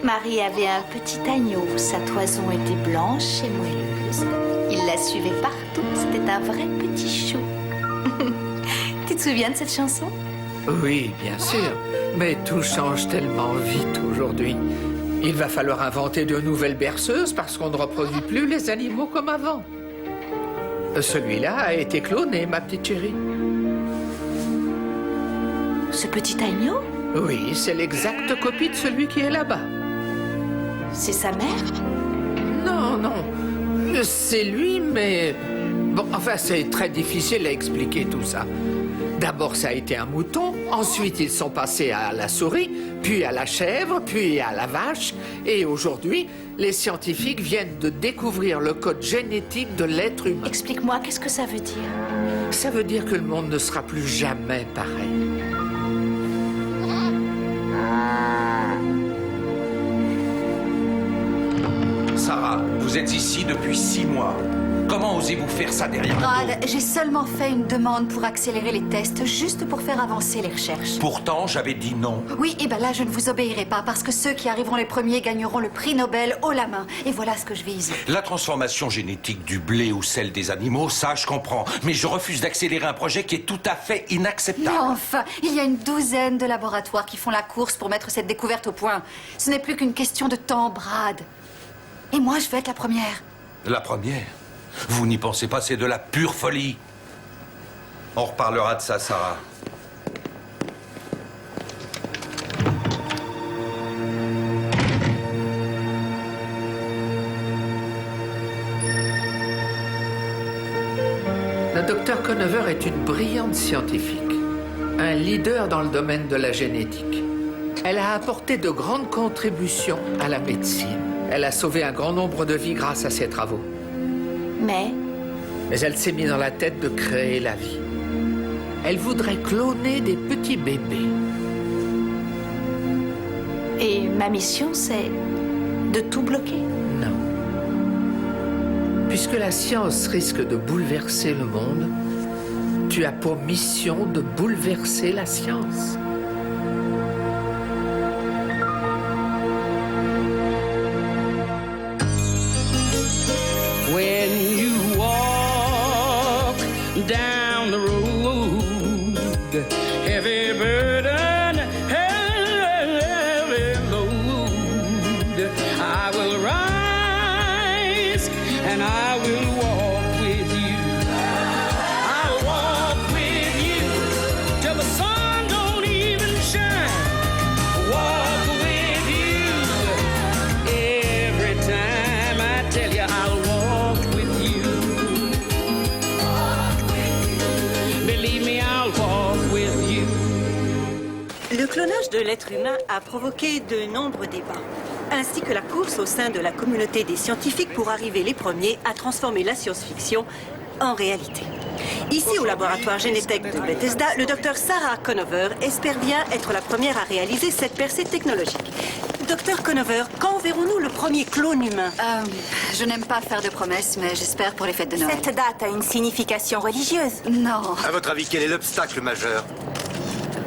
Marie avait un petit agneau. Sa toison était blanche et moelleuse. Il la suivait partout. C'était un vrai petit chou. Tu te souviens de cette chanson? Oui, bien sûr. Mais tout change tellement vite aujourd'hui. Il va falloir inventer de nouvelles berceuses parce qu'on ne reproduit plus les animaux comme avant. Celui-là a été cloné, ma petite chérie. Ce petit agneau? Oui, c'est l'exacte copie de celui qui est là-bas. C'est sa mère? Non, non. C'est lui, mais... Bon, enfin, c'est très difficile à expliquer tout ça. D'abord, ça a été un mouton. Ensuite, ils sont passés à la souris, puis à la chèvre, puis à la vache. Et aujourd'hui, les scientifiques viennent de découvrir le code génétique de l'être humain. Explique-moi, qu'est-ce que ça veut dire? Ça veut dire que le monde ne sera plus jamais pareil. Sarah, vous êtes ici depuis 6 mois. Comment osez-vous faire ça derrière le dos? Brad, j'ai seulement fait une demande pour accélérer les tests, juste pour faire avancer les recherches. Pourtant, j'avais dit non. Oui, et ben là, je ne vous obéirai pas, parce que ceux qui arriveront les premiers gagneront le prix Nobel haut la main. Et voilà ce que je vise. La transformation génétique du blé ou celle des animaux, ça, je comprends. Mais je refuse d'accélérer un projet qui est tout à fait inacceptable. Mais enfin, il y a une douzaine de laboratoires qui font la course pour mettre cette découverte au point. Ce n'est plus qu'une question de temps, Brad. Et moi, je veux être la première. La première? Vous n'y pensez pas, c'est de la pure folie. On reparlera de ça, Sarah. La docteure Conover est une brillante scientifique, un leader dans le domaine de la génétique. Elle a apporté de grandes contributions à la médecine. Elle a sauvé un grand nombre de vies grâce à ses travaux. Mais elle s'est mise dans la tête de créer la vie. Elle voudrait cloner des petits bébés. Et ma mission, c'est de tout bloquer? Non. Puisque la science risque de bouleverser le monde, tu as pour mission de bouleverser la science. When you walk down the road, heavy burden, heavy load, I will rise and I will walk with you. I'll walk with you till the sun don't even shine. Walk with you every time I tell you I'll walk with you. Believe me, I'll walk with you. Le clonage de l'être humain a provoqué de nombreux débats, ainsi que la course au sein de la communauté des scientifiques pour arriver les premiers à transformer la science-fiction en réalité. Ici, au laboratoire Genetech de Bethesda, le docteur Sarah Conover espère bien être la première à réaliser cette percée technologique. Docteur Conover, quand verrons-nous le premier clone humain? Je n'aime pas faire de promesses, mais j'espère pour les fêtes de Noël. Cette date a une signification religieuse. Non. À votre avis, quel est l'obstacle majeur?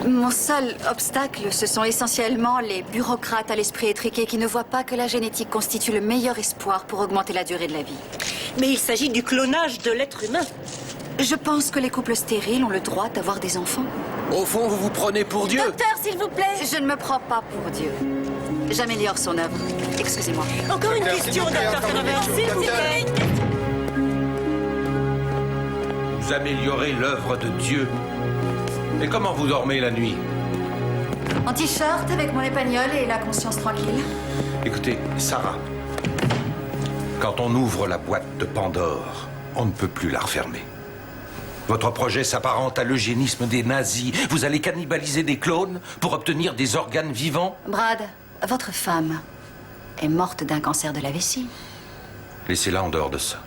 Mon seul obstacle, ce sont essentiellement les bureaucrates à l'esprit étriqué qui ne voient pas que la génétique constitue le meilleur espoir pour augmenter la durée de la vie. Mais il s'agit du clonage de l'être humain. Je pense que les couples stériles ont le droit d'avoir des enfants. Au fond, vous vous prenez pour Dieu. Docteur, s'il vous plaît. Je ne me prends pas pour Dieu. J'améliore son œuvre. Excusez-moi. Encore une question, docteur Conover, s'il vous plaît. Vous améliorez l'œuvre de Dieu. Et comment vous dormez la nuit? En t-shirt, avec mon épagnole et la conscience tranquille. Écoutez, Sarah, quand on ouvre la boîte de Pandore, on ne peut plus la refermer. Votre projet s'apparente à l'eugénisme des nazis. Vous allez cannibaliser des clones pour obtenir des organes vivants? Brad, votre femme est morte d'un cancer de la vessie. Laissez-la en dehors de ça.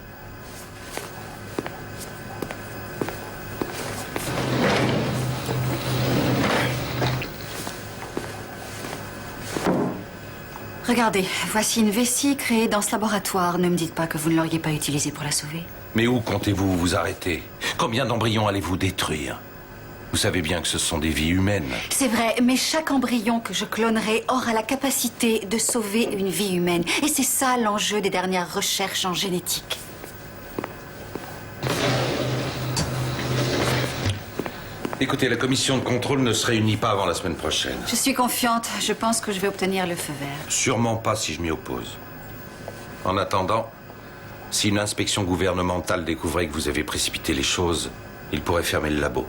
Regardez, voici une vessie créée dans ce laboratoire. Ne me dites pas que vous ne l'auriez pas utilisée pour la sauver. Mais où comptez-vous vous arrêter? Combien d'embryons allez-vous détruire? Vous savez bien que ce sont des vies humaines. C'est vrai, mais chaque embryon que je clonerai aura la capacité de sauver une vie humaine. Et c'est ça l'enjeu des dernières recherches en génétique. Écoutez, la commission de contrôle ne se réunit pas avant la semaine prochaine. Je suis confiante. Je pense que je vais obtenir le feu vert. Sûrement pas si je m'y oppose. En attendant, si une inspection gouvernementale découvrait que vous avez précipité les choses, il pourrait fermer le labo.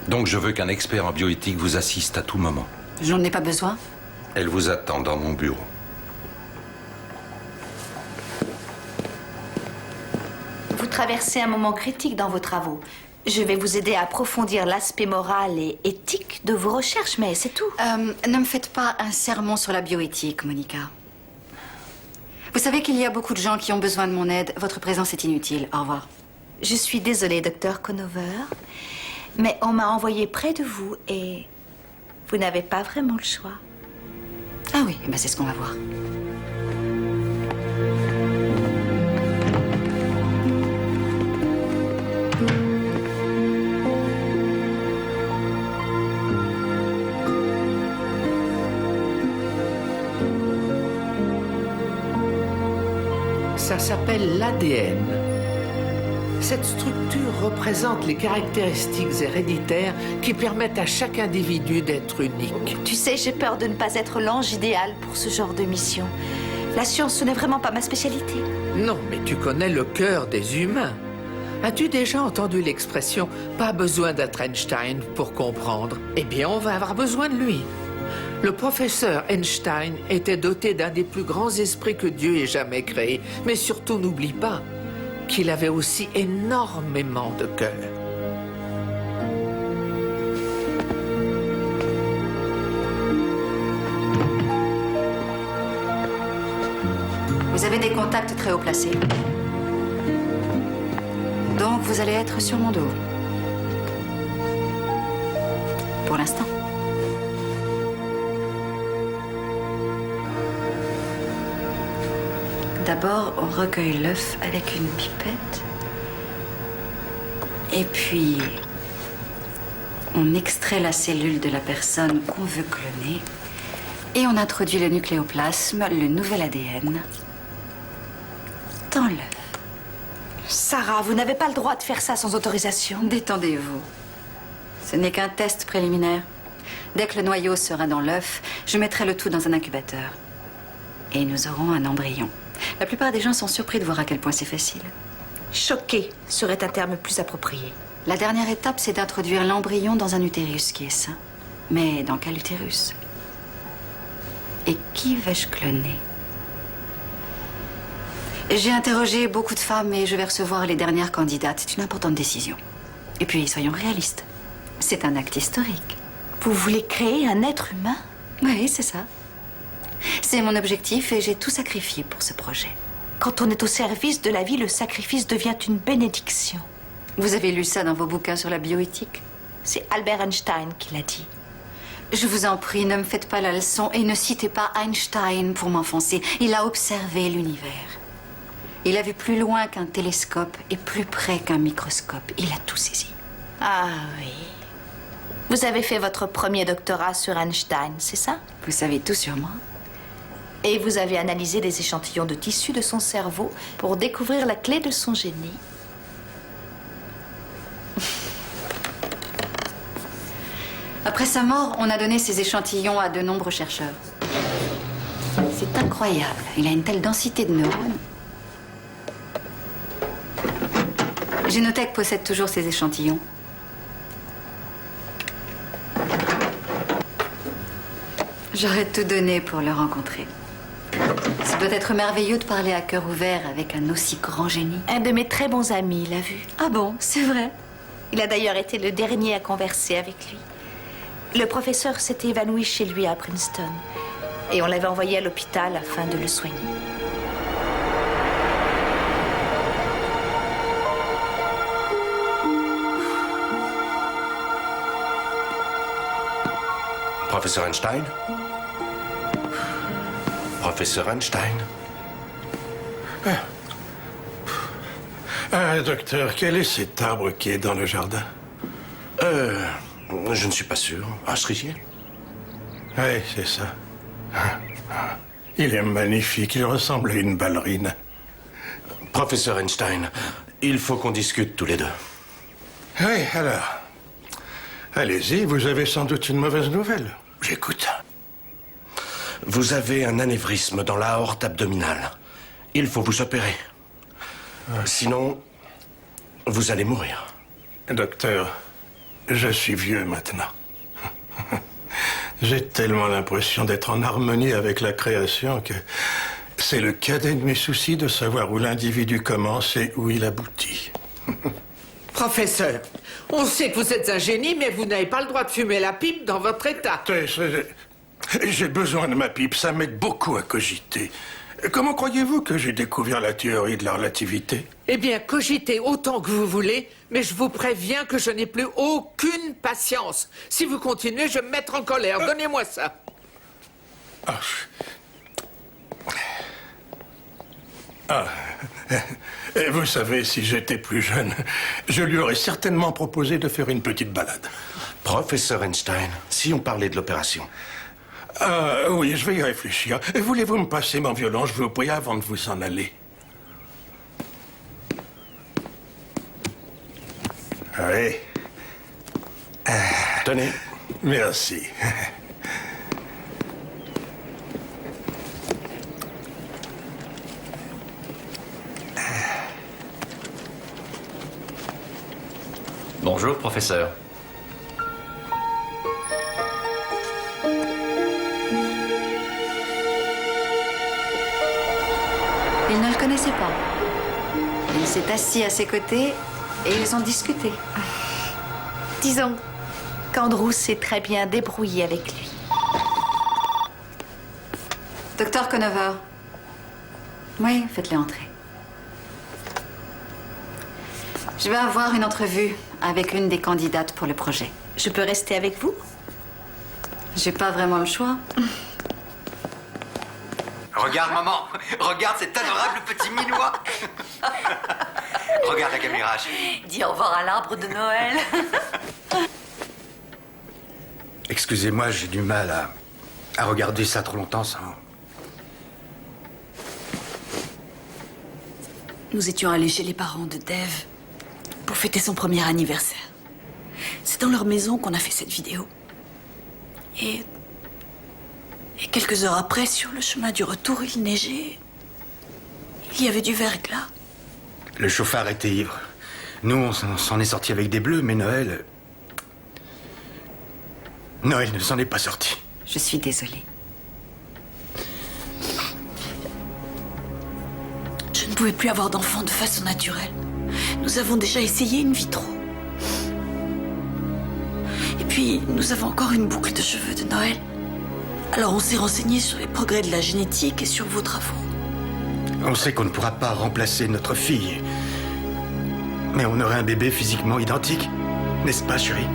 Donc je veux qu'un expert en bioéthique vous assiste à tout moment. J'en ai pas besoin. Elle vous attend dans mon bureau. Vous traversez un moment critique dans vos travaux. Je vais vous aider à approfondir l'aspect moral et éthique de vos recherches, mais c'est tout. Ne me faites pas un sermon sur la bioéthique, Monica. Vous savez qu'il y a beaucoup de gens qui ont besoin de mon aide. Votre présence est inutile. Au revoir. Je suis désolée, docteur Conover, mais on m'a envoyé près de vous et vous n'avez pas vraiment le choix. Ah oui, eh ben c'est ce qu'on va voir. Ça s'appelle l'ADN. Cette structure représente les caractéristiques héréditaires qui permettent à chaque individu d'être unique. Tu sais, j'ai peur de ne pas être l'ange idéal pour ce genre de mission. La science, ce n'est vraiment pas ma spécialité. Non, mais tu connais le cœur des humains. As-tu déjà entendu l'expression « pas besoin d'être Einstein pour comprendre » Eh bien, on va avoir besoin de lui. Le professeur Einstein était doté d'un des plus grands esprits que Dieu ait jamais créé. Mais surtout, n'oublie pas qu'il avait aussi énormément de cœur. Vous avez des contacts très haut placés. Donc, vous allez être sur mon dos. Pour l'instant. D'abord, on recueille l'œuf avec une pipette. Et puis, on extrait la cellule de la personne qu'on veut cloner. Et on introduit le nucléoplasme, le nouvel ADN, dans l'œuf. Sarah, vous n'avez pas le droit de faire ça sans autorisation. Détendez-vous. Ce n'est qu'un test préliminaire. Dès que le noyau sera dans l'œuf, je mettrai le tout dans un incubateur. Et nous aurons un embryon. La plupart des gens sont surpris de voir à quel point c'est facile. Choqué serait un terme plus approprié. La dernière étape, c'est d'introduire l'embryon dans un utérus qui est sain. Mais dans quel utérus? Et qui vais-je cloner? J'ai interrogé beaucoup de femmes et je vais recevoir les dernières candidates. C'est une importante décision. Et puis, soyons réalistes. C'est un acte historique. Vous voulez créer un être humain? Oui, c'est ça. C'est mon objectif et j'ai tout sacrifié pour ce projet. Quand on est au service de la vie, le sacrifice devient une bénédiction. Vous avez lu ça dans vos bouquins sur la bioéthique? C'est Albert Einstein qui l'a dit. Je vous en prie, ne me faites pas la leçon et ne citez pas Einstein pour m'enfoncer. Il a observé l'univers. Il a vu plus loin qu'un télescope et plus près qu'un microscope. Il a tout saisi. Ah oui. Vous avez fait votre premier doctorat sur Einstein, c'est ça? Vous savez tout sur moi? Et vous avez analysé des échantillons de tissu de son cerveau pour découvrir la clé de son génie. Après sa mort, on a donné ces échantillons à de nombreux chercheurs. C'est incroyable. Il a une telle densité de neurones. Génotech possède toujours ces échantillons. J'aurais tout donné pour le rencontrer. Ça doit être merveilleux de parler à cœur ouvert avec un aussi grand génie. Un de mes très bons amis l'a vu. Ah bon, c'est vrai? Il a d'ailleurs été le dernier à converser avec lui. Le professeur s'était évanoui chez lui à Princeton. Et on l'avait envoyé à l'hôpital afin de le soigner. Professeur Einstein? Professeur Einstein? Docteur, quel est cet arbre qui est dans le jardin? Je ne suis pas sûr. Un cerisier? Oui, c'est ça. Il est magnifique, il ressemble à une ballerine. Professeur Einstein, il faut qu'on discute tous les deux. Oui, alors. Allez-y, vous avez sans doute une mauvaise nouvelle. J'écoute. Vous avez un anévrisme dans l'aorte abdominale. Il faut vous opérer. Sinon, vous allez mourir. Docteur, je suis vieux maintenant. J'ai tellement l'impression d'être en harmonie avec la création que c'est le cadet de mes soucis de savoir où l'individu commence et où il aboutit. Professeur, on sait que vous êtes un génie, mais vous n'avez pas le droit de fumer la pipe dans votre état. J'ai besoin de ma pipe, ça m'aide beaucoup à cogiter. Comment croyez-vous que j'ai découvert la théorie de la relativité? Eh bien, cogitez autant que vous voulez, mais je vous préviens que je n'ai plus aucune patience. Si vous continuez, je vais me mettre en colère. Donnez-moi ça. Vous savez, si j'étais plus jeune, je lui aurais certainement proposé de faire une petite balade. Professeur Einstein, si on parlait de l'opération. Oui, je vais y réfléchir. Voulez-vous me passer mon violon, je vous prie, avant de vous en aller? Oui. Tenez. Merci. Bonjour, professeur. Il ne le connaissait pas. Il s'est assis à ses côtés et ils ont discuté. Disons qu'Andrew s'est très bien débrouillé avec lui. Docteur Conover. Oui, faites-les entrer. Je vais avoir une entrevue avec une des candidates pour le projet. Je peux rester avec vous? J'ai pas vraiment le choix. Regarde, maman. Regarde cet adorable petit minois. Regarde la caméra. Dis au revoir à l'arbre de Noël. Excusez-moi, j'ai du mal à regarder ça trop longtemps sans... Nous étions allés chez les parents de Dave pour fêter son premier anniversaire. C'est dans leur maison qu'on a fait cette vidéo. Et quelques heures après, sur le chemin du retour, il neigeait. Il y avait du verglas. Le chauffard était ivre. Nous, on s'en est sortis avec des bleus, mais Noël... Noël ne s'en est pas sorti. Je suis désolée. Je ne pouvais plus avoir d'enfant de façon naturelle. Nous avons déjà essayé in vitro. Et puis, nous avons encore une boucle de cheveux de Noël. Alors on s'est renseigné sur les progrès de la génétique et sur vos travaux. On sait qu'on ne pourra pas remplacer notre fille. Mais on aurait un bébé physiquement identique. N'est-ce pas, chérie?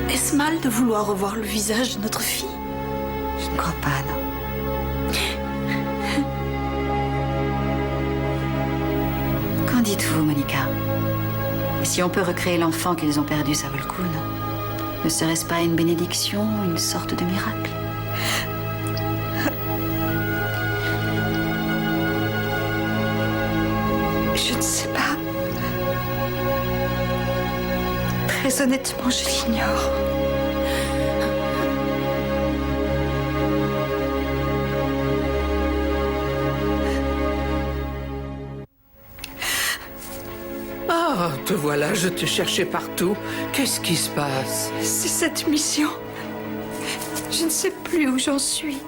Est-ce mal de vouloir revoir le visage de notre fille? Je ne crois pas, non. Qu'en dites-vous, Monica? Si on peut recréer l'enfant qu'ils ont perdu, ça vaut le coup, non? Ne serait-ce pas une bénédiction, une sorte de miracle? Je ne sais pas. Très honnêtement, je l'ignore. Ah, te voilà, je te cherchais partout. Qu'est-ce qui se passe? C'est cette mission. Je ne sais plus où j'en suis.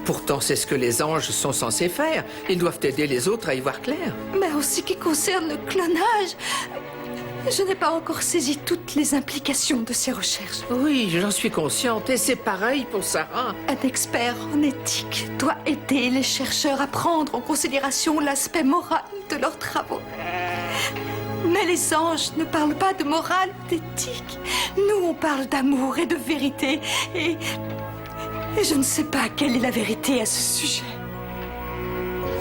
Pourtant, c'est ce que les anges sont censés faire. Ils doivent aider les autres à y voir clair. Mais en ce qui concerne le clonage, je n'ai pas encore saisi toutes les implications de ces recherches. Oui, j'en suis consciente, et c'est pareil pour Sarah. Un expert en éthique doit aider les chercheurs à prendre en considération l'aspect moral de leurs travaux. Mais les anges ne parlent pas de morale, d'éthique. Nous, on parle d'amour et de vérité. Et je ne sais pas quelle est la vérité à ce sujet.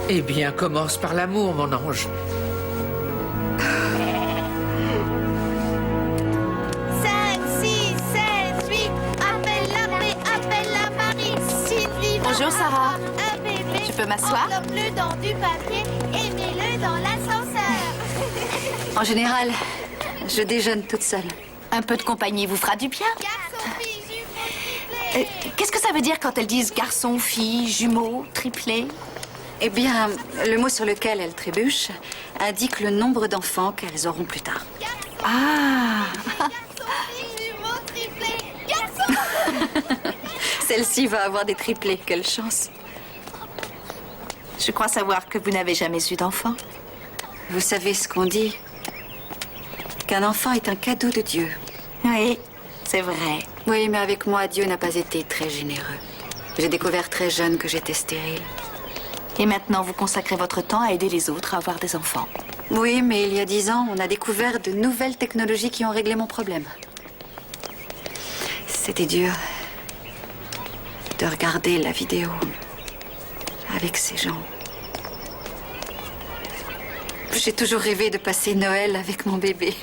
Eh bien, commence par l'amour, mon ange. Bonjour Sarah. Un bébé, Je peux m'asseoir? enveloppe-le dans du papier et mets-le dans l'ascenseur. En général, je déjeune toute seule. Un peu de compagnie vous fera du bien. Garçon, fille, jumeau, triplé. Qu'est-ce que ça veut dire quand elles disent garçon, fille, jumeau, triplé? Eh bien, le mot sur lequel elles trébuchent indique le nombre d'enfants qu'elles auront plus tard. Ah! Garçon, fille, jumeau, triplé. Garçon. Celle-ci va avoir des triplés, quelle chance. Je crois savoir que vous n'avez jamais eu d'enfant. Vous savez ce qu'on dit? Qu'un enfant est un cadeau de Dieu. Oui, c'est vrai. Oui, mais avec moi, Dieu n'a pas été très généreux. J'ai découvert très jeune que j'étais stérile. Et maintenant, vous consacrez votre temps à aider les autres à avoir des enfants. Oui, mais il y a 10 ans, on a découvert de nouvelles technologies qui ont réglé mon problème. C'était dur de regarder la vidéo avec ces gens. J'ai toujours rêvé de passer Noël avec mon bébé.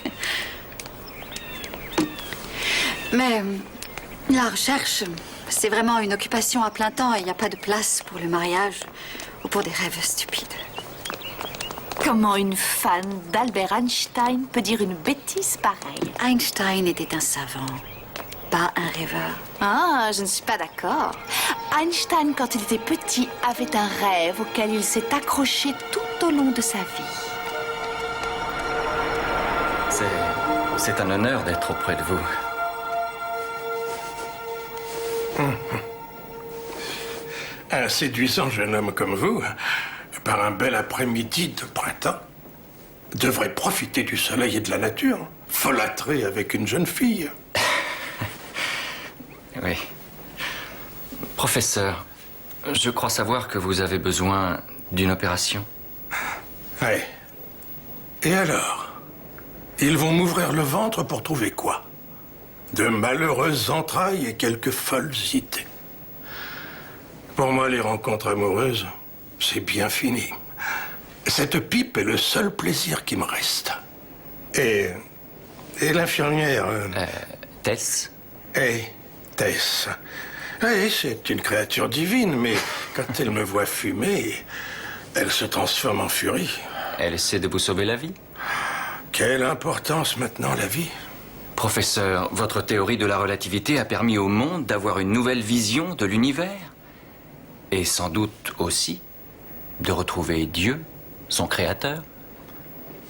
Mais la recherche, c'est vraiment une occupation à plein temps et il n'y a pas de place pour le mariage ou pour des rêves stupides. Comment une fan d'Albert Einstein peut dire une bêtise pareille? Einstein était un savant, pas un rêveur. Ah, je ne suis pas d'accord. Einstein, quand il était petit, avait un rêve auquel il s'est accroché tout au long de sa vie. C'est un honneur d'être auprès de vous. Un séduisant jeune homme comme vous, par un bel après-midi de printemps, devrait profiter du soleil et de la nature, folâtrer avec une jeune fille. Oui. Professeur, je crois savoir que vous avez besoin d'une opération. Oui. Et alors? Ils vont m'ouvrir le ventre pour trouver quoi? De malheureuses entrailles et quelques folles idées. Pour moi, les rencontres amoureuses, c'est bien fini. Cette pipe est le seul plaisir qui me reste. Et l'infirmière... Tess? Tess. Oui, c'est une créature divine, mais quand elle me voit fumer, elle se transforme en furie. Elle essaie de vous sauver la vie? Quelle importance maintenant, la vie? Professeur, votre théorie de la relativité a permis au monde d'avoir une nouvelle vision de l'univers. Et sans doute aussi de retrouver Dieu, son créateur.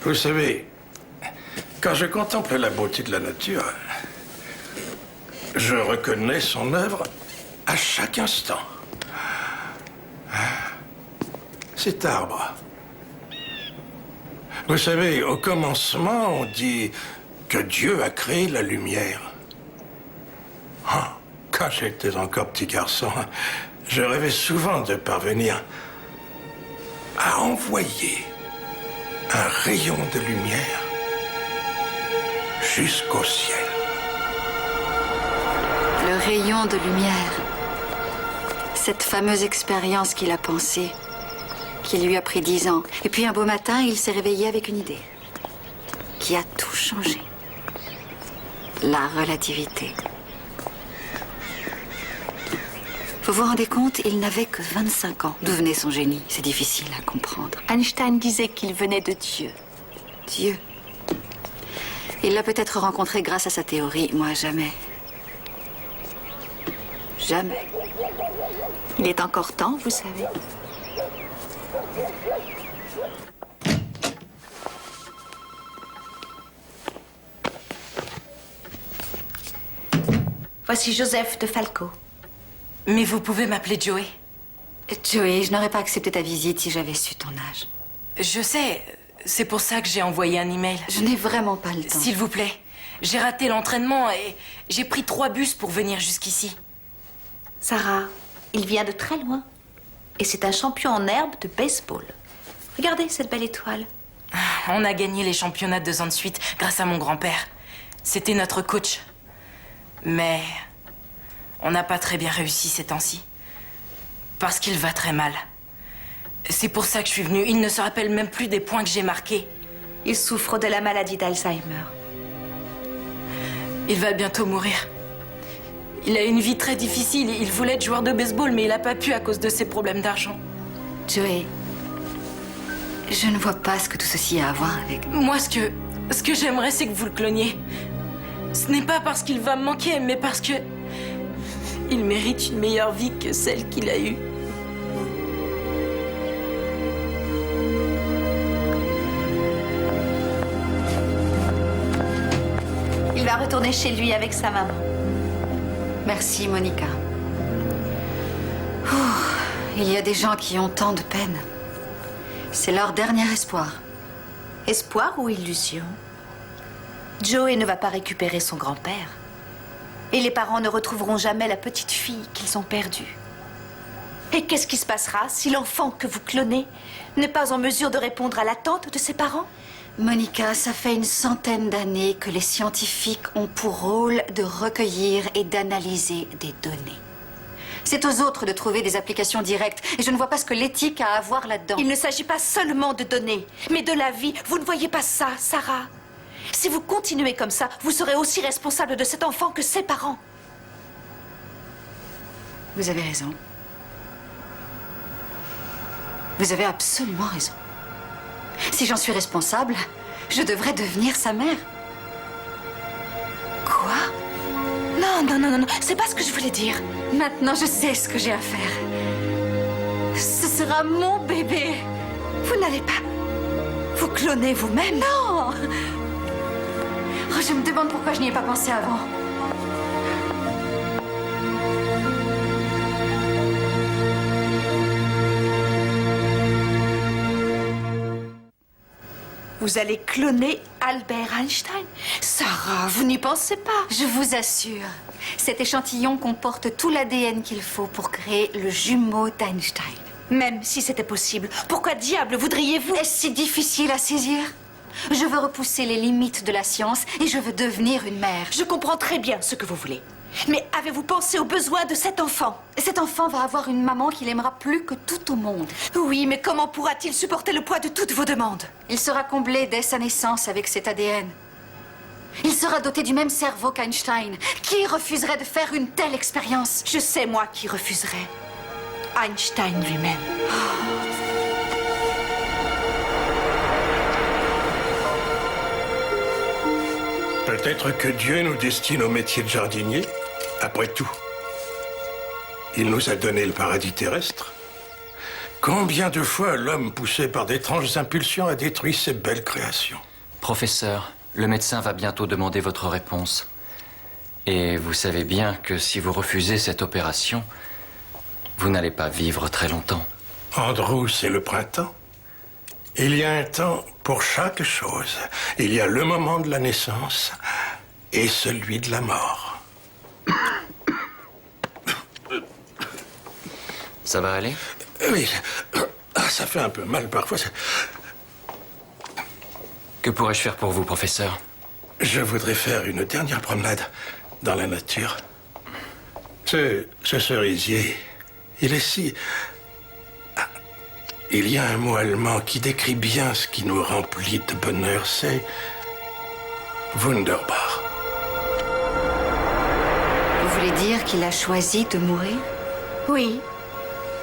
Vous savez, quand je contemple la beauté de la nature, je reconnais son œuvre à chaque instant. Cet arbre. Vous savez, au commencement, on dit que Dieu a créé la lumière. Quand j'étais encore petit garçon, je rêvais souvent de parvenir à envoyer un rayon de lumière jusqu'au ciel. Le rayon de lumière. Cette fameuse expérience qu'il a pensée, qui lui a pris 10 ans. Et puis un beau matin, il s'est réveillé avec une idée qui a tout changé. La relativité. Vous vous rendez compte, il n'avait que 25 ans. D'où venait son génie? C'est difficile à comprendre. Einstein disait qu'il venait de Dieu. Dieu. Il l'a peut-être rencontré grâce à sa théorie, moi jamais. Jamais. Il est encore temps, vous savez. Voici Joseph de Falco. Mais vous pouvez m'appeler Joey. Joey, je n'aurais pas accepté ta visite si j'avais su ton âge. Je sais, c'est pour ça que j'ai envoyé un email. Je n'ai vraiment pas le temps. S'il vous plaît, j'ai raté l'entraînement et j'ai pris 3 bus pour venir jusqu'ici. Sarah, il vient de très loin. Et c'est un champion en herbe de baseball. Regardez cette belle étoile. On a gagné les championnats 2 ans de suite grâce à mon grand-père. C'était notre coach. Mais on n'a pas très bien réussi ces temps-ci. Parce qu'il va très mal. C'est pour ça que je suis venue. Il ne se rappelle même plus des points que j'ai marqués. Il souffre de la maladie d'Alzheimer. Il va bientôt mourir. Il a une vie très difficile. Il voulait être joueur de baseball, mais il n'a pas pu à cause de ses problèmes d'argent. Joey, je ne vois pas ce que tout ceci a à voir avec... Moi, ce que j'aimerais, c'est que vous le cloniez. Ce n'est pas parce qu'il va me manquer, mais parce que... il mérite une meilleure vie que celle qu'il a eue. Il va retourner chez lui avec sa maman. Merci, Monica. Il y a des gens qui ont tant de peine. C'est leur dernier espoir. Espoir ou illusion? Joey ne va pas récupérer son grand-père. Et les parents ne retrouveront jamais la petite fille qu'ils ont perdue. Et qu'est-ce qui se passera si l'enfant que vous clonez n'est pas en mesure de répondre à l'attente de ses parents? Monica, ça fait une centaine d'années que les scientifiques ont pour rôle de recueillir et d'analyser des données. C'est aux autres de trouver des applications directes, et je ne vois pas ce que l'éthique a à voir là-dedans. Il ne s'agit pas seulement de données, mais de la vie. Vous ne voyez pas ça, Sarah? Si vous continuez comme ça, vous serez aussi responsable de cet enfant que ses parents. Vous avez raison. Vous avez absolument raison. Si j'en suis responsable, je devrais devenir sa mère. Quoi? Non, c'est pas ce que je voulais dire. Maintenant, je sais ce que j'ai à faire. Ce sera mon bébé. Vous n'allez pas vous cloner vous-même? Non! Oh, je me demande pourquoi je n'y ai pas pensé avant. Vous allez cloner Albert Einstein? Sarah, vous n'y pensez pas. Je vous assure, cet échantillon comporte tout l'ADN qu'il faut pour créer le jumeau d'Einstein. Même si c'était possible, pourquoi diable voudriez-vous? Est-ce si difficile à saisir? Je veux repousser les limites de la science et je veux devenir une mère. Je comprends très bien ce que vous voulez. Mais avez-vous pensé aux besoins de cet enfant? Cet enfant va avoir une maman qu'il aimera plus que tout au monde. Oui, mais comment pourra-t-il supporter le poids de toutes vos demandes? Il sera comblé dès sa naissance avec cet ADN. Il sera doté du même cerveau qu'Einstein. Qui refuserait de faire une telle expérience? Je sais, moi, qui refuserait. Einstein lui-même. Peut-être que Dieu nous destine au métier de jardinier. Après tout, il nous a donné le paradis terrestre. Combien de fois l'homme, poussé par d'étranges impulsions, a détruit ses belles créations? Professeur, le médecin va bientôt demander votre réponse. Et vous savez bien que si vous refusez cette opération, vous n'allez pas vivre très longtemps. Andrew, c'est le printemps. Il y a un temps pour chaque chose. Il y a le moment de la naissance et celui de la mort. Ça va aller? Oui, ça fait un peu mal parfois. Que pourrais-je faire pour vous, professeur? Je voudrais faire une dernière promenade dans la nature. Ce cerisier, il est si... Il y a un mot allemand qui décrit bien ce qui nous remplit de bonheur, c'est Wunderbar. Vous voulez dire qu'il a choisi de mourir? Oui.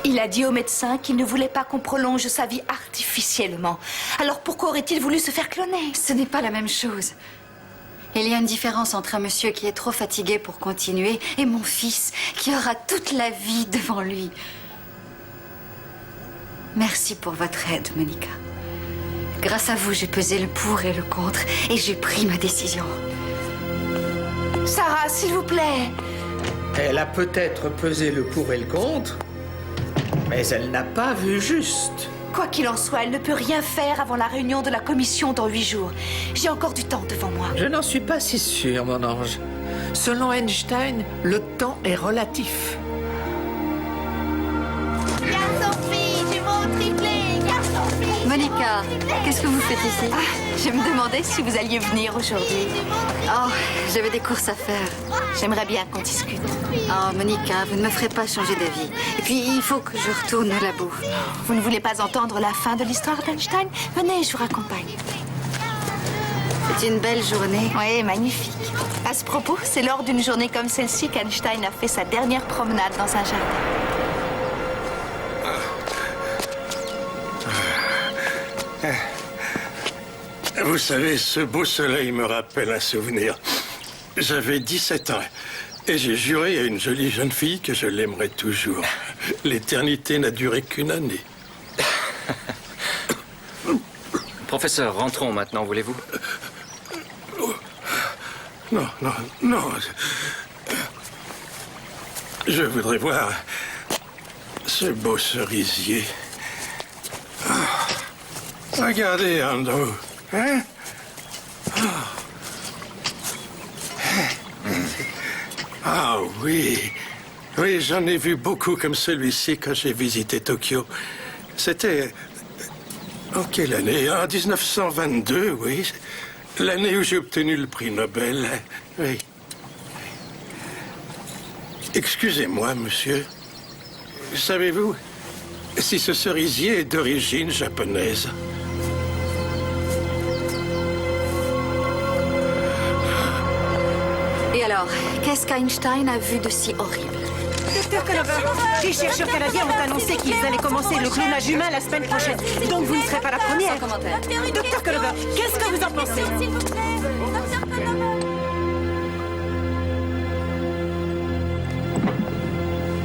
Il a dit au médecin qu'il ne voulait pas qu'on prolonge sa vie artificiellement. Alors pourquoi aurait-il voulu se faire cloner? Ce n'est pas la même chose. Il y a une différence entre un monsieur qui est trop fatigué pour continuer et mon fils qui aura toute la vie devant lui. Merci pour votre aide, Monica. Grâce à vous, j'ai pesé le pour et le contre et j'ai pris ma décision. Sarah, s'il vous plaît. Elle a peut-être pesé le pour et le contre, mais elle n'a pas vu juste. Quoi qu'il en soit, elle ne peut rien faire avant la réunion de la commission dans 8 jours. J'ai encore du temps devant moi. Je n'en suis pas si sûr, mon ange. Selon Einstein, le temps est relatif. Garçon-fille, jumeau triplé, garçon-fille. Monica, qu'est-ce que vous faites ici? Je me demandais si vous alliez venir aujourd'hui. Oh, j'avais des courses à faire. J'aimerais bien qu'on discute. Oh, Monica, vous ne me ferez pas changer d'avis. Et puis, il faut que je retourne au labo. Vous ne voulez pas entendre la fin de l'histoire d'Einstein? Venez, je vous raccompagne. C'est une belle journée. Oui, magnifique. À ce propos, c'est lors d'une journée comme celle-ci qu'Einstein a fait sa dernière promenade dans un jardin. Vous savez, ce beau soleil me rappelle un souvenir. J'avais 17 ans et j'ai juré à une jolie jeune fille que je l'aimerais toujours. L'éternité n'a duré qu'une année. Professeur, rentrons maintenant, voulez-vous? Non, non, non. Je voudrais voir ce beau cerisier. Ah, regardez, Andrew. Hein? Ah oui. Oui, j'en ai vu beaucoup comme celui-ci quand j'ai visité Tokyo. C'était... En quelle année? En 1922, oui. L'année où j'ai obtenu le prix Nobel. Oui. Excusez-moi, monsieur. Savez-vous si ce cerisier est d'origine japonaise? Et alors, qu'est-ce qu'Einstein a vu de si horrible? Docteur Clover, les chercheurs canadiens ont annoncé qu'ils allaient commencer le clonage humain la semaine prochaine. Donc vous ne serez pas la première. Sans commentaire. Docteur Clover, qu'est-ce que vous en pensez? S'il vous plaît, Docteur Clover.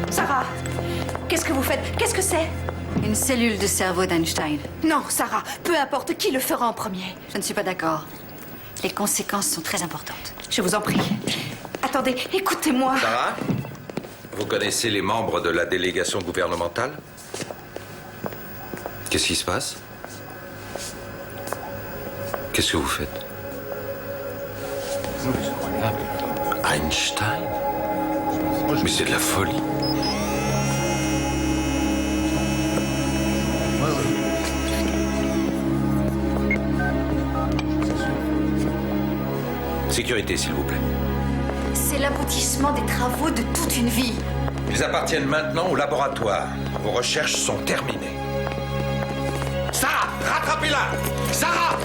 Sarah, qu'est-ce que vous faites? Qu'est-ce que c'est? Une cellule de cerveau d'Einstein. Non, Sarah, peu importe qui le fera en premier. Je ne suis pas d'accord. Les conséquences sont très importantes. Je vous en prie. Attendez, écoutez-moi. Sarah, vous connaissez les membres de la délégation gouvernementale? Qu'est-ce qui se passe? Qu'est-ce que vous faites? Einstein? Mais c'est de la folie. Sécurité, s'il vous plaît. C'est l'aboutissement des travaux de toute une vie. Ils appartiennent maintenant au laboratoire. Vos recherches sont terminées. Sarah, rattrapez-la! Sarah!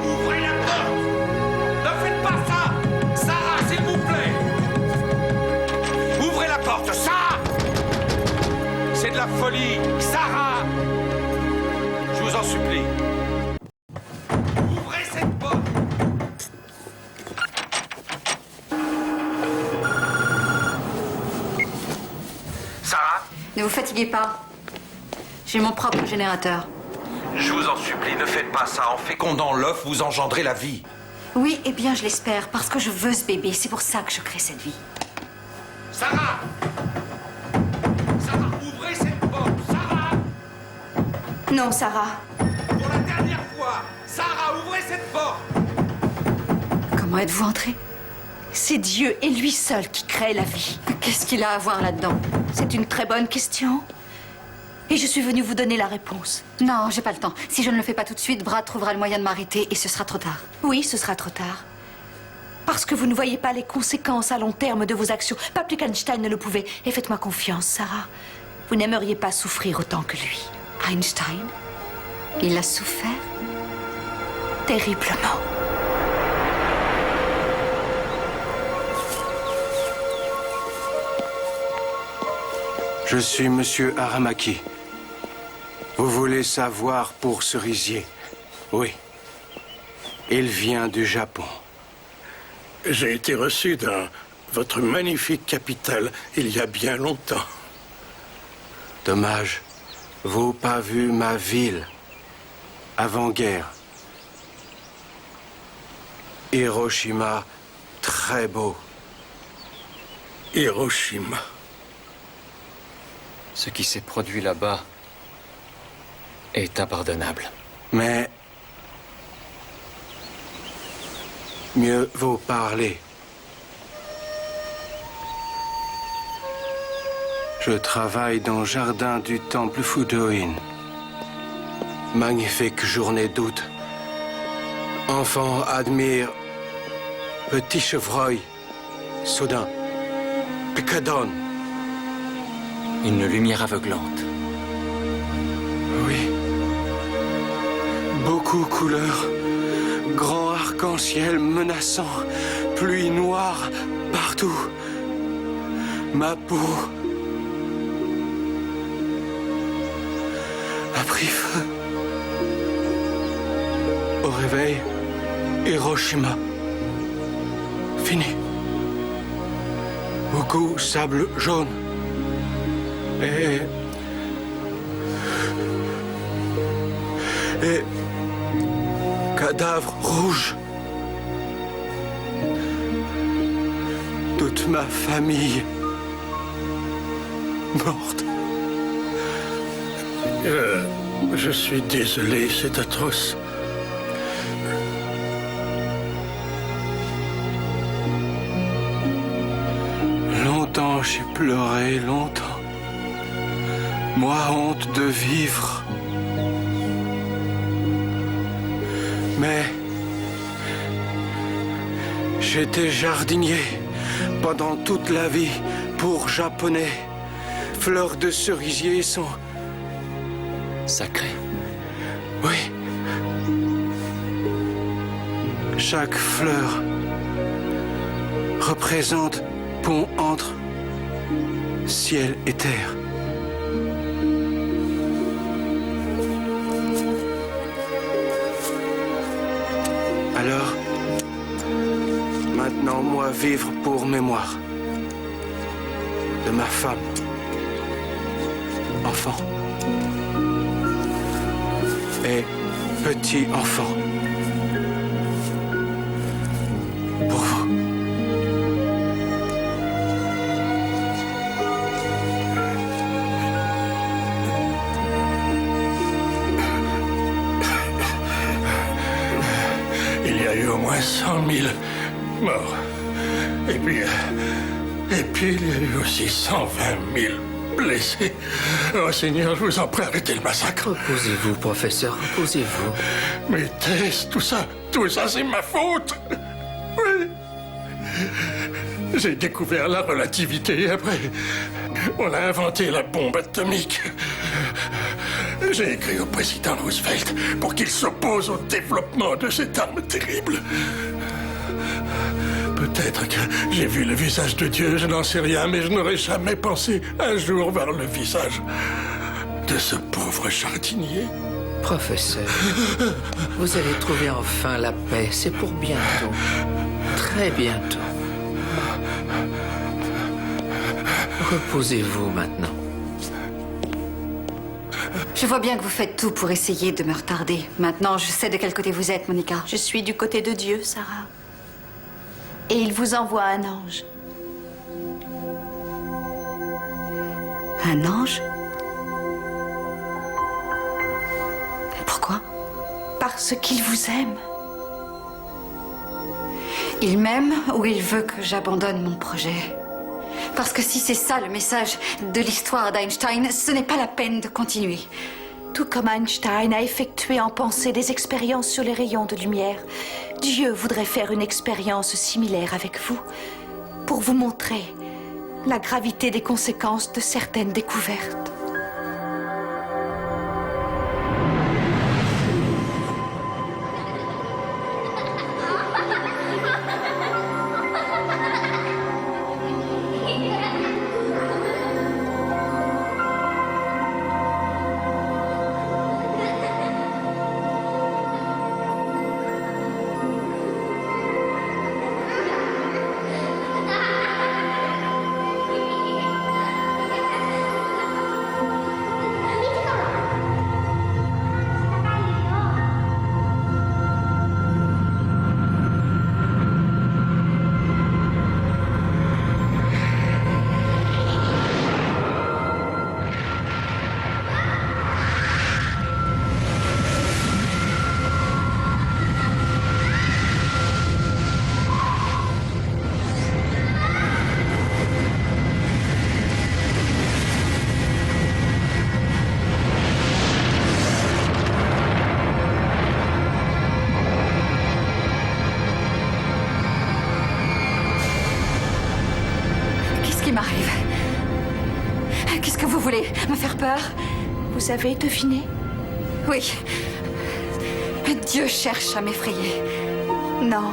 Ouvrez la porte! Ne faites pas ça! Sarah, s'il vous plaît! Ouvrez la porte, Sarah! C'est de la folie! Sarah! Je vous en supplie. Ouvrez cette porte! Sarah? Ne vous fatiguez pas. J'ai mon propre générateur. Je vous en supplie, ne faites pas ça. En fécondant l'œuf, vous engendrez la vie. Oui, eh bien, je l'espère, parce que je veux ce bébé. C'est pour ça que je crée cette vie. Sarah! Sarah, ouvrez cette porte! Sarah! Non, Sarah. Pour la dernière fois! Sarah, ouvrez cette porte! Comment êtes-vous entrée? C'est Dieu et lui seul qui crée la vie. Qu'est-ce qu'il a à voir là-dedans? C'est une très bonne question. Et je suis venue vous donner la réponse. Non, j'ai pas le temps. Si je ne le fais pas tout de suite, Brad trouvera le moyen de m'arrêter et ce sera trop tard. Oui, ce sera trop tard. Parce que vous ne voyez pas les conséquences à long terme de vos actions. Pas plus qu'Einstein ne le pouvait. Et faites-moi confiance, Sarah. Vous n'aimeriez pas souffrir autant que lui. Einstein? Il a souffert? Terriblement. Je suis Monsieur Aramaki. Vous voulez savoir pour Cerisier? Oui. Il vient du Japon. J'ai été reçu dans votre magnifique capitale il y a bien longtemps. Dommage. Vous pas vu ma ville. Avant-guerre. Hiroshima, très beau. Hiroshima. Ce qui s'est produit là-bas est impardonnable. Mais mieux vaut parler. Je travaille dans le jardin du temple Fudoin. Magnifique journée d'août. Enfants admirent petit chevreuil, soudain, picadone. Une lumière aveuglante. Oui. Beaucoup couleurs, grand arc-en-ciel menaçant, pluie noire partout. Ma peau a pris feu. Au réveil, Hiroshima. Fini. Beaucoup sable jaune. Et cadavre rouge. Toute ma famille morte. Je suis désolé, c'est atroce. Longtemps j'ai pleuré, longtemps. Moi, honte de vivre. Mais j'étais jardinier pendant toute la vie pour Japonais. Fleurs de cerisier sont sacrées. Oui. Chaque fleur représente pont entre ciel et terre. Alors, maintenant, moi, vivre pour mémoire de ma femme, enfant et petit-enfant. Pour vous. Il y a eu au moins 100 000 morts. Et puis il y a eu aussi 120 000 blessés. Oh Seigneur, je vous en prie, arrêtez le massacre. Reposez-vous, professeur, reposez-vous. Mes tests, tout ça, c'est ma faute. Oui. J'ai découvert la relativité et après, on a inventé la bombe atomique. J'ai écrit au président Roosevelt pour qu'il s'oppose au développement de cette arme terrible. Peut-être que j'ai vu le visage de Dieu, je n'en sais rien, mais je n'aurais jamais pensé un jour voir le visage de ce pauvre jardinier. Professeur, vous allez trouver enfin la paix. C'est pour bientôt. Très bientôt. Reposez-vous maintenant. Je vois bien que vous faites tout pour essayer de me retarder. Maintenant, je sais de quel côté vous êtes, Monica. Je suis du côté de Dieu, Sarah. Et il vous envoie un ange. Un ange? Pourquoi? Parce qu'il vous aime. Il m'aime ou il veut que j'abandonne mon projet? Parce que si c'est ça le message de l'histoire d'Einstein, ce n'est pas la peine de continuer. Tout comme Einstein a effectué en pensée des expériences sur les rayons de lumière, Dieu voudrait faire une expérience similaire avec vous pour vous montrer la gravité des conséquences de certaines découvertes. M'arrive. Qu'est-ce que vous voulez? Me faire peur? Vous avez deviné? Oui. Dieu cherche à m'effrayer. Non,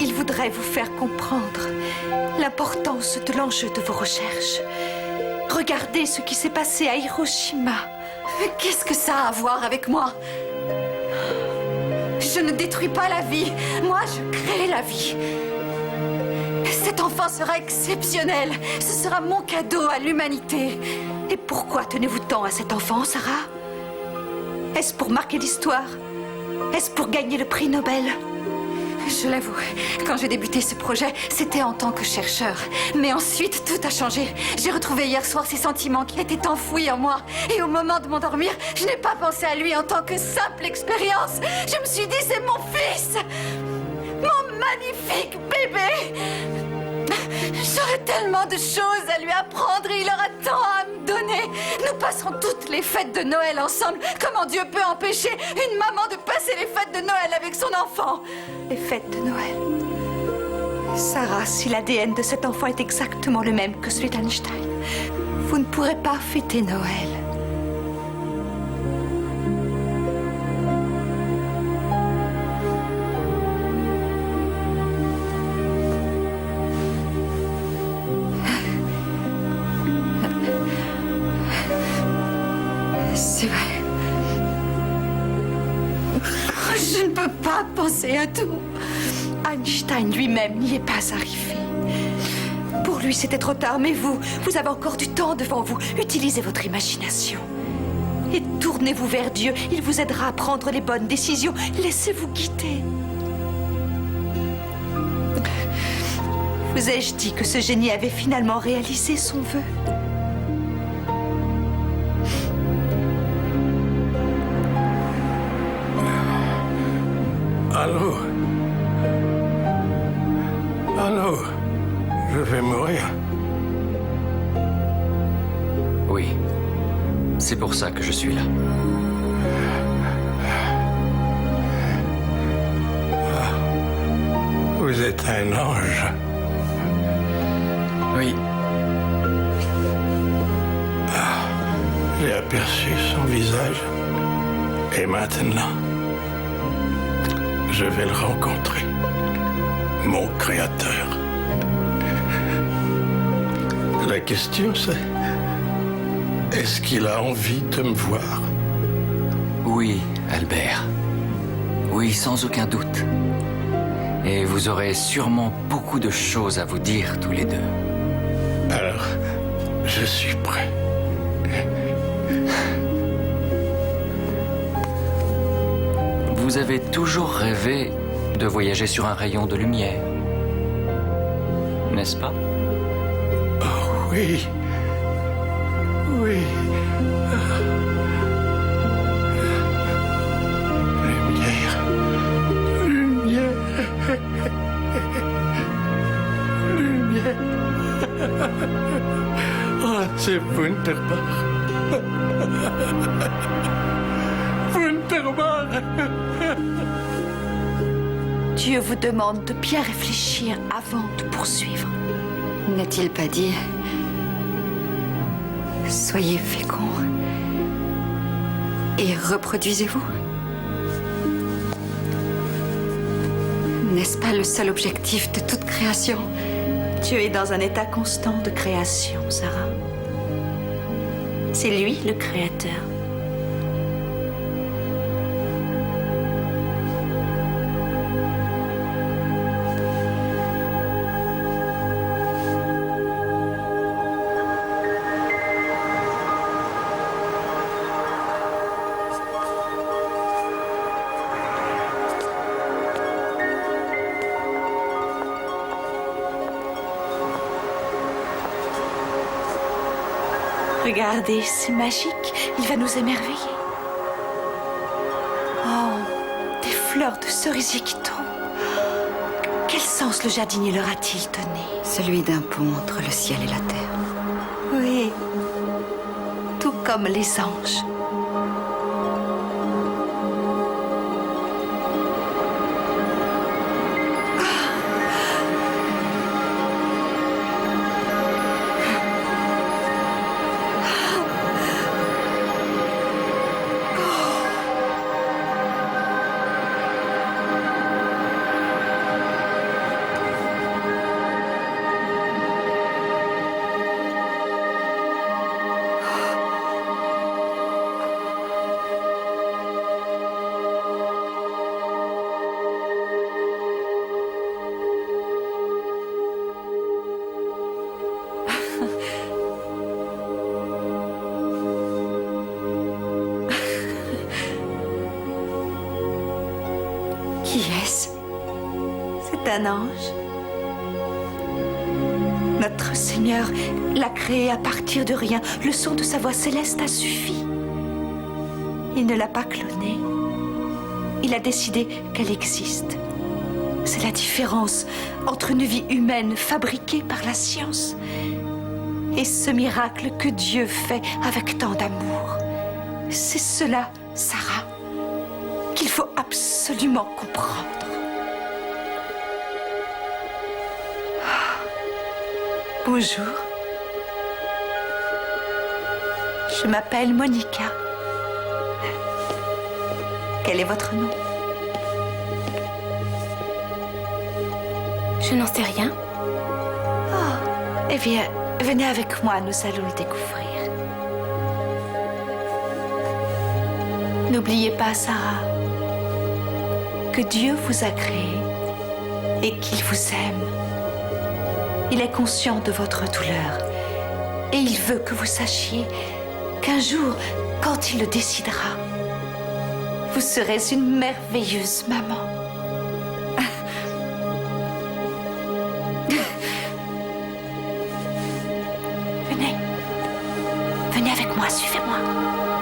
il voudrait vous faire comprendre l'importance de l'enjeu de vos recherches. Regardez ce qui s'est passé à Hiroshima. Qu'est-ce que ça a à voir avec moi? Je ne détruis pas la vie, moi je crée la vie. Cet enfant sera exceptionnel. Ce sera mon cadeau à l'humanité. Et pourquoi tenez-vous tant à cet enfant, Sarah? Est-ce pour marquer l'histoire? Est-ce pour gagner le prix Nobel? Je l'avoue, quand j'ai débuté ce projet, c'était en tant que chercheur. Mais ensuite, tout a changé. J'ai retrouvé hier soir ces sentiments qui étaient enfouis en moi. Et au moment de m'endormir, je n'ai pas pensé à lui en tant que simple expérience. Je me suis dit, c'est mon fils! Mon magnifique bébé! J'aurais tellement de choses à lui apprendre et il aura tant à me donner. Nous passerons toutes les fêtes de Noël ensemble. Comment Dieu peut empêcher une maman de passer les fêtes de Noël avec son enfant? Les fêtes de Noël. Sarah, si l'ADN de cet enfant est exactement le même que celui d'Einstein, vous ne pourrez pas fêter Noël. C'est vrai. Je ne peux pas penser à tout. Einstein lui-même n'y est pas arrivé. Pour lui, c'était trop tard, mais vous avez encore du temps devant vous. Utilisez votre imagination. Et tournez-vous vers Dieu. Il vous aidera à prendre les bonnes décisions. Laissez-vous guider. Vous ai-je dit que ce génie avait finalement réalisé son vœu? Allô? Allô? Je vais mourir. Oui. C'est pour ça que je suis là. Vous êtes un ange. Oui. J'ai aperçu son visage. Et maintenant, je vais le rencontrer. Mon créateur. La question c'est, est-ce qu'il a envie de me voir? Oui, Albert. Oui, sans aucun doute. Et vous aurez sûrement beaucoup de choses à vous dire tous les deux. Alors, je suis prêt. Vous avez toujours rêvé de voyager sur un rayon de lumière, n'est-ce pas? Oh oui. Oui. Lumière. Lumière. Lumière. Oh, c'est wunderbar. Wunderbar. Dieu vous demande de bien réfléchir avant de poursuivre. N'a-t-il pas dit « Soyez féconds et reproduisez-vous » ? N'est-ce pas le seul objectif de toute création ? Dieu est dans un état constant de création, Sarah. C'est lui le créateur. Regardez, c'est magique. Il va nous émerveiller. Oh, des fleurs de cerisier qui tombent. Quel sens le jardinier leur a-t-il donné? Celui d'un pont entre le ciel et la terre. Oui, tout comme les anges. est un ange. Notre Seigneur l'a créée à partir de rien. Le son de sa voix céleste a suffi. Il ne l'a pas clonée. Il a décidé qu'elle existe. C'est la différence entre une vie humaine fabriquée par la science et ce miracle que Dieu fait avec tant d'amour. C'est cela, Sarah, qu'il faut absolument comprendre. Bonjour. Je m'appelle Monica. Quel est votre nom? Je n'en sais rien. Oh, eh bien, venez avec moi, nous allons le découvrir. N'oubliez pas, Sarah, que Dieu vous a créé et qu'il vous aime. Il est conscient de votre douleur et il veut que vous sachiez qu'un jour, quand il le décidera, vous serez une merveilleuse maman. Venez. Venez avec moi, suivez-moi.